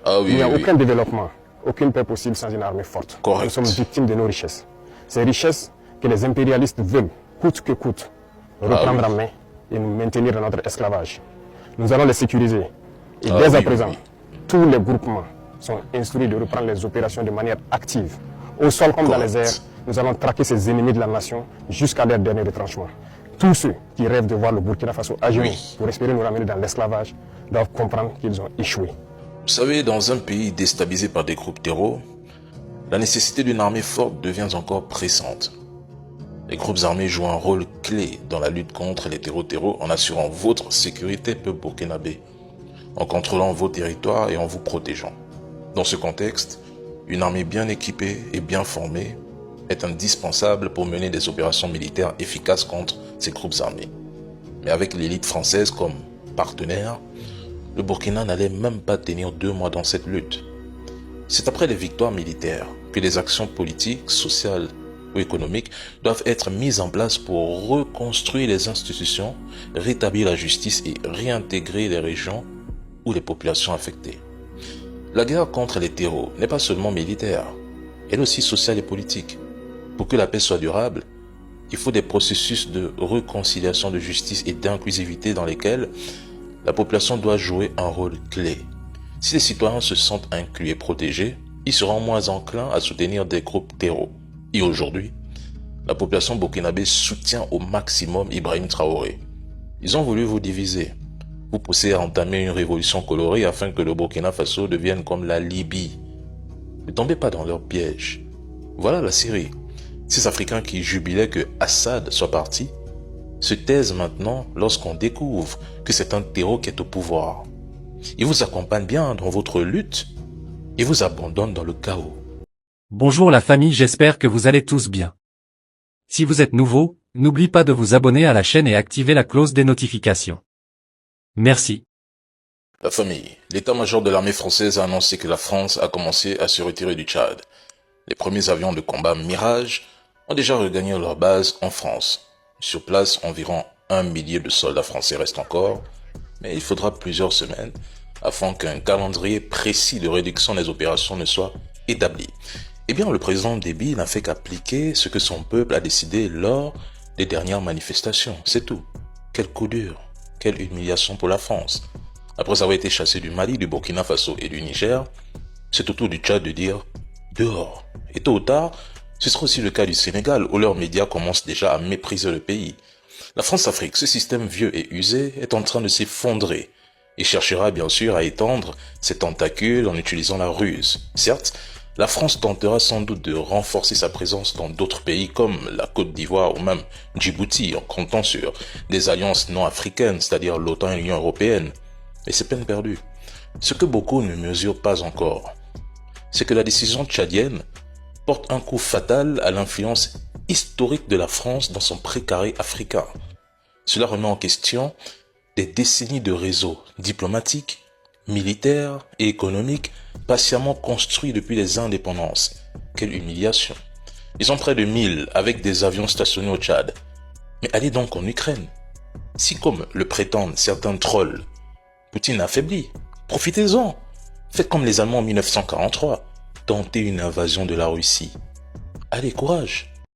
Ah oui, Il n'y a oui, aucun oui. développement, aucune paix possible sans une armée forte. Correct. Nous sommes victimes de nos richesses. Ces richesses que les impérialistes veulent, coûte que coûte, reprendre oui. en main et nous maintenir dans notre esclavage. Nous allons les sécuriser. Et Ah dès oui, à oui, présent, oui. tous les groupements sont instruits de reprendre les opérations de manière active. Au sol comme dans les airs, Correct. nous allons traquer ces ennemis de la nation jusqu'à leur dernier retranchement. Tous ceux qui rêvent de voir le Burkina Faso à genoux Oui. pour espérer nous ramener dans l'esclavage doivent comprendre qu'ils ont échoué. Vous savez, dans un pays déstabilisé par des groupes terreaux, la nécessité d'une armée forte devient encore pressante. Les groupes armés jouent un rôle clé dans la lutte contre les terreaux en assurant votre sécurité peuple burkinabé, en contrôlant vos territoires et en vous protégeant. Dans ce contexte, une armée bien équipée et bien formée est indispensable pour mener des opérations militaires efficaces contre ces groupes armés. Mais avec l'élite française comme partenaire, le Burkina n'allait même pas tenir 2 mois dans cette lutte. C'est après les victoires militaires que les actions politiques, sociales ou économiques doivent être mises en place pour reconstruire les institutions, rétablir la justice et réintégrer les régions ou les populations affectées. La guerre contre les terreaux n'est pas seulement militaire, elle est aussi sociale et politique. Pour que la paix soit durable, il faut des processus de réconciliation, de justice et d'inclusivité dans lesquels la population doit jouer un rôle clé. Si les citoyens se sentent inclus et protégés, ils seront moins enclins à soutenir des groupes terreaux. Et aujourd'hui, la population burkinabé soutient au maximum Ibrahim Traoré. Ils ont voulu vous diviser, vous pousser à entamer une révolution colorée afin que le Burkina Faso devienne comme la Libye. Ne tombez pas dans leur piège. Voilà la Syrie. Ces Africains qui jubilaient que Assad soit parti se taisent maintenant lorsqu'on découvre que c'est un terreau qui est au pouvoir. Ils vous accompagnent bien dans votre lutte et vous abandonnent dans le chaos. Bonjour la famille, j'espère que vous allez tous bien. Si vous êtes nouveau, n'oubliez pas de vous abonner à la chaîne et activer la cloche des notifications. Merci. La famille, l'état-major de l'armée française a annoncé que la France a commencé à se retirer du Tchad. Les premiers avions de combat Mirage ont déjà regagné leur base en France. Sur place, environ 1 millier de soldats français restent encore, mais il faudra plusieurs semaines afin qu'un calendrier précis de réduction des opérations ne soit établi. Eh bien, le président Déby n'a fait qu'appliquer ce que son peuple a décidé lors des dernières manifestations. C'est tout. Quel coup dur, quelle humiliation pour la France. Après avoir été chassé du Mali, du Burkina Faso et du Niger, c'est au tour du Tchad de dire « dehors ». Et tôt ou tard, ce sera aussi le cas du Sénégal, où leurs médias commencent déjà à mépriser le pays. La France-Afrique, ce système vieux et usé, est en train de s'effondrer et cherchera bien sûr à étendre ses tentacules en utilisant la ruse. Certes, la France tentera sans doute de renforcer sa présence dans d'autres pays comme la Côte d'Ivoire ou même Djibouti en comptant sur des alliances non africaines, c'est-à-dire l'OTAN et l'Union européenne. Et c'est peine perdue. Ce que beaucoup ne mesurent pas encore, c'est que la décision tchadienne porte un coup fatal à l'influence historique de la France dans son précaré africain. Cela remet en question des décennies de réseaux diplomatiques, militaires et économiques patiemment construits depuis les indépendances. Quelle humiliation. Ils sont près de 1000 avec des avions stationnés au Tchad. Mais allez donc en Ukraine. Si comme le prétendent certains trolls, Poutine affaibli, profitez-en. Faites comme les Allemands en 1943, tentez une invasion de la Russie. Allez, courage.